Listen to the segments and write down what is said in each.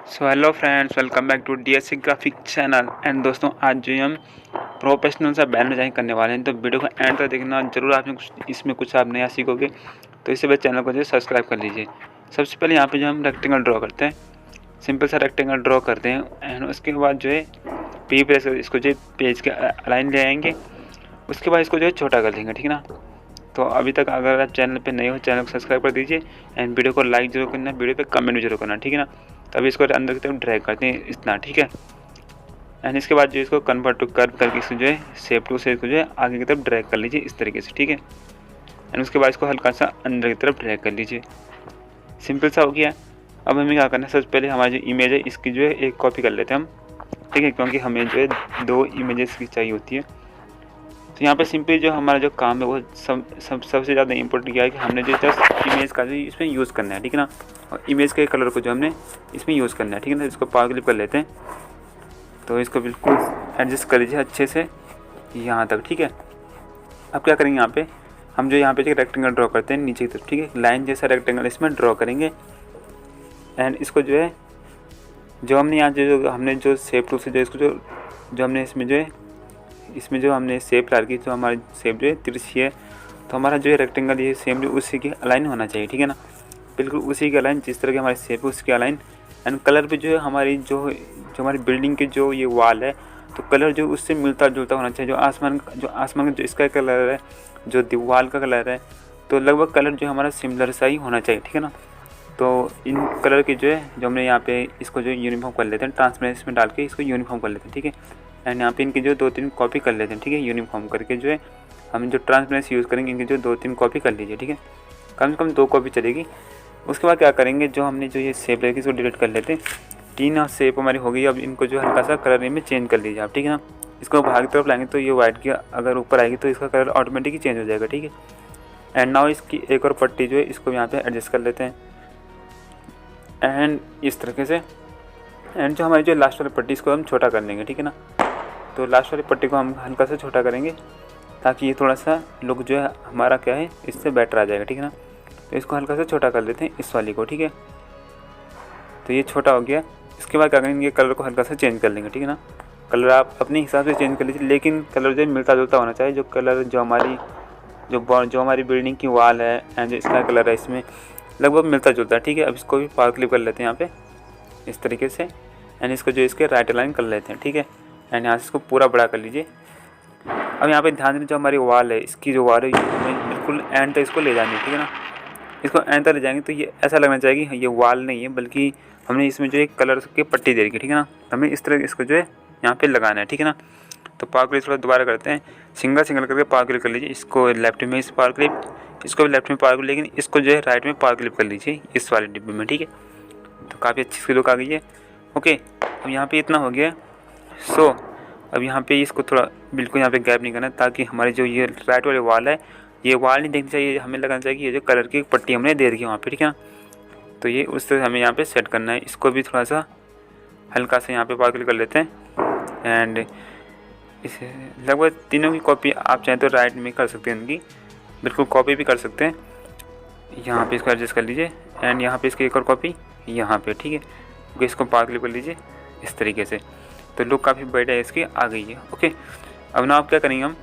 So hello friends, welcome back to Dsa graphic channel. And दोस्तों, आज जो हम प्रोफेशनल सा बैनर डिजाइन करने वाले हैं, तो वीडियो को एंड तक देखना जरूर। आप इसमें कुछ आप नया सीखोगे, तो इससे पहले चैनल को जो सब्सक्राइब कर लीजिए। सबसे पहले यहाँ पे जो हम रेक्टेंगल ड्रॉ करते हैं, सिंपल सा रेक्टेंगल ड्रॉ करते हैं। एंड उसके बाद जो है पी प्रेस कर इसको जो पेज के अलाइन ले आएंगे। उसके बाद इसको जो है छोटा कर देंगे, ठीक है ना। तो अभी तक अगर आप चैनल पे नए हो, चैनल को सब्सक्राइब कर दीजिए एंड वीडियो को लाइक जरूर करना, वीडियो पे कमेंट भी जरूर करना, ठीक है ना। तभी इसको अंदर की तरफ ड्रैग करते हैं इतना, ठीक है। एंड इसके बाद जो इसको कन्वर्ट टू कर्व करके इसको जो है शेप टू शेप को जो है आगे की तरफ ड्रैग कर लीजिए इस तरीके से, ठीक है। एंड उसके बाद इसको हल्का सा अंदर की तरफ ड्रैग कर लीजिए। सिंपल सा हो गया। अब हमें क्या करना है, सबसे पहले हमारी जो इमेज है इसकी जो है एक कॉपी कर लेते हैं हम, ठीक है, क्योंकि हमें जो है 2 इमेजेस की चाहिए होती है। तो यहाँ पे सिंपली जो हमारा जो काम है वो सबसे ज़्यादा इंपॉर्टेंट क्या है कि हमने जो जस्ट इमेज का जो इसमें यूज़ करना है, ठीक है ना। और इमेज के कलर को जो हमने इसमें यूज़ करना है, ठीक है ना। इसको पावर क्लिप कर लेते हैं, तो इसको बिल्कुल एडजस्ट कर लीजिए अच्छे से यहाँ तक, ठीक है। अब क्या करेंगे, यहाँ पे हम जो यहाँ पे जो रेक्टेंगल ड्रॉ करते हैं नीचे की तरफ, ठीक है, लाइन जैसा रेक्टेंगल इसमें ड्रॉ करेंगे। एंड इसको जो है जो हमने यहाँ जो हमने जो शेप टूल से जो इसको जो हमने इसमें जो हमने शेप ला रखी, तो हमारी शेप जो है तिरछी है, तो हमारा जो है रेक्टेंगल ये सेम जो उसी के अलाइन होना चाहिए, ठीक है ना। बिल्कुल उसी के अलाइन, जिस तरह की हमारी शेप है उसके अलाइन। एंड कलर भी जो है हमारी जो हमारी बिल्डिंग के जो ये वॉल है, तो कलर जो उससे मिलता जुलता होना चाहिए। जो आसमान का जो इसका कलर है, जो दीवार का कलर है, तो लगभग कलर जो हमारा सिमिलर सा ही होना चाहिए, ठीक है ना। तो इन कलर की जो है जो हमने यहाँ पे इसको जो यूनिफॉर्म कर लेते हैं, ट्रांसपेरेंसी में डाल के इसको यूनिफॉर्म कर लेते हैं, ठीक है। एंड यहाँ पे इनकी जो 2-3 कॉपी कर लेते हैं, ठीक है। यूनिफॉर्म करके जो है हम जो ट्रांसपेरेंसी यूज़ करेंगे इनकी जो 2-3 कॉपी कर लीजिए, ठीक है। कम से कम 2 कॉपी चलेगी। उसके बाद क्या करेंगे, जो हमने जो ये शेप लेके इसको डिलीट कर लेते हैं। 3 शेप हमारी हो गई। अब इनको जो हल्का सा कलर में चेंज कर लीजिए आप, ठीक है ना। इसको बाहर की तरफ लाएंगे तो ये वाइट की अगर ऊपर आएगी तो इसका कलर ऑटोमेटिक चेंज हो जाएगा, ठीक है। एंड नाउ इसकी एक और पट्टी जो है इसको यहाँ पे एडजस्ट कर लेते हैं एंड इस तरीके से। एंड जो हमारी जो लास्ट वाली पट्टी इसको हम छोटा कर लेंगे, ठीक है ना। तो लास्ट वाली पट्टी को हम हल्का सा छोटा करेंगे ताकि ये थोड़ा सा लुक जो है हमारा क्या है इससे बेटर आ जाएगा, ठीक है ना। तो इसको हल्का सा छोटा कर लेते हैं इस वाली को, ठीक है। तो ये छोटा हो गया। इसके बाद क्या करेंगे, कलर को हल्का सा चेंज कर लेंगे, ठीक है ना। कलर आप अपने हिसाब से चेंज कर लीजिए, लेकिन कलर जो मिलता जुलता होना चाहिए। जो कलर जो हमारी बिल्डिंग की वॉल है एंड जो इसका कलर है इसमें लगभग मिलता जुलता है, ठीक है। अब इसको भी पावर क्लिप कर लेते हैं यहाँ पे इस तरीके से। एंड इसको जो इसके राइट अलाइन कर लेते हैं, ठीक है। एंड यहाँ से इसको पूरा बड़ा कर लीजिए। अब यहाँ पे ध्यान दें, जो हमारी वॉल है इसकी जो वॉल है हमें बिल्कुल एंड तक इसको ले जानी है, ठीक है ना। इसको एंड तक ले जाएंगे तो ये ऐसा लगना चाहिए कि ये वॉल नहीं है, बल्कि हमने इसमें जो एक कलर की पट्टी दे रखी है, ठीक है ना। हमें इस तरह इसको जो है यहाँ पे लगाना है, ठीक है ना। तो पावर क्लिप थोड़ा दोबारा करते हैं, सिंगल करके पावर क्लिप कर लीजिए। इसको लेफ्ट में इस पावर क्लिप, इसको भी लेफ्ट में पावर क्लिप, लेकिन इसको जो है राइट में पावर क्लिप कर लीजिए इस वाले डिब्बे में, ठीक है। तो काफ़ी अच्छी इसकी लुक आ गई है। ओके, अब यहाँ पे इतना हो गया। सो अब यहाँ पे इसको थोड़ा बिल्कुल यहाँ पे गैप नहीं करना, ताकि हमारी जो ये राइट वाले वॉल है ये वॉल नहीं देखनी चाहिए, हमें लगना चाहिए कि ये जो कलर की पट्टी हमने दे रखी है वहाँ पे, ठीक है ना। तो ये उस तरह हमें यहाँ पे सेट करना है। इसको भी थोड़ा सा हल्का सा यहाँ पे पावर क्लिक कर लेते हैं। एंड इसे लगभग तीनों की कॉपी आप चाहें तो राइट में कर सकते हैं, उनकी बिल्कुल कॉपी भी कर सकते हैं। यहाँ पे इसको एडजस्ट कर लीजिए एंड यहाँ पे इसकी एक और कॉपी यहाँ पे, ठीक है। तो इसको पावर क्लिक कर लीजिए इस तरीके से। तो लुक काफ़ी बढ़िया इसकी आ गई है। ओके, अब ना आप क्या करेंगे, हम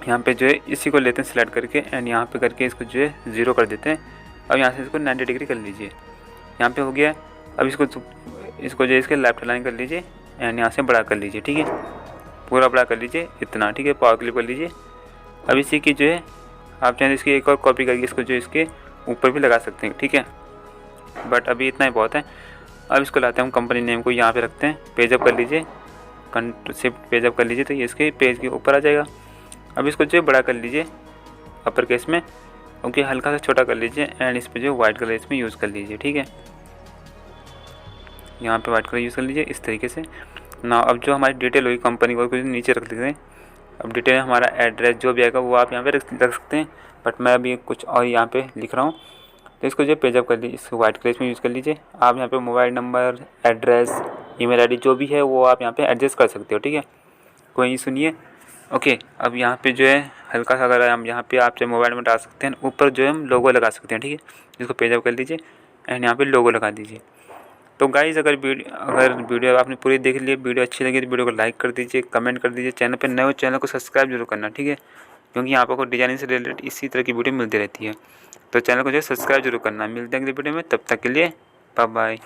यहाँ पे जो है इसी को लेते हैं सिलेक्ट करके एंड यहाँ पे करके इसको जो है 0 कर देते हैं। अब यहाँ से इसको 90 डिग्री कर लीजिए, यहाँ पे हो गया। अब इसको जो है इसके लेफ्ट लाइन कर लीजिए एंड यहाँ से बड़ा कर लीजिए, ठीक है। पूरा बड़ा कर लीजिए इतना, ठीक है। पावर क्लिक कर लीजिए। अब इसी की जो है आप चाहें इसकी एक और कॉपी करके इसको जो इसके ऊपर भी लगा सकते हैं, ठीक है। बट अभी इतना ही बहुत है। अब इसको लाते हैं हम कंपनी नेम को यहाँ पे रखते हैं, पेज अप कर लीजिए, शिफ्ट पेज अप कर लीजिए, तो ये इसके पेज के ऊपर आ जाएगा। अब इसको जो बड़ा कर लीजिए अपर केस में, ओके, हल्का सा छोटा कर लीजिए एंड इस पर जो वाइट कलर इसमें यूज़ कर लीजिए, ठीक है। यहाँ पे वाइट कलर यूज़ कर लीजिए इस तरीके से ना। अब जो हमारी डिटेल हुई कंपनी को कुछ नीचे रख देते हैं। अब डिटेल हमारा एड्रेस जो भी आएगा वो आप यहाँ पे रख सकते हैं, बट मैं अभी कुछ और यहाँ पे लिख रहा हूँ। तो इसको जो पेज अप कर लीजिए, इसको वाइट कलर में यूज़ कर लीजिए। आप यहाँ पे mobile number, address, email ID जो भी है वो आप यहाँ पे एडजस्ट कर सकते हो, ठीक है। कोई सुनिए। ओके, अब यहाँ पे जो है हल्का सा अगर हम यहाँ पे आप चाहे मोबाइल में डाल सकते हैं, ऊपर जो है हम लोगो लगा सकते हैं, ठीक है। इसको पेज अप कर लीजिए एंड यहाँ पे लोगो लगा दीजिए। तो गाइस अगर वीडियो आपने पूरी देख ली, वीडियो अच्छी लगी तो वीडियो को लाइक कर दीजिए, कमेंट कर दीजिए। चैनल पर नए हो चैनल को सब्सक्राइब जरूर करना, ठीक है, क्योंकि यहाँ पर आपको डिजाइनिंग से रिलेटेड इसी तरह की वीडियो मिलती रहती है। तो चैनल को जो है सब्सक्राइब जरूर करना। मिलते हैं अगली वीडियो में, तब तक के लिए बाय बाय।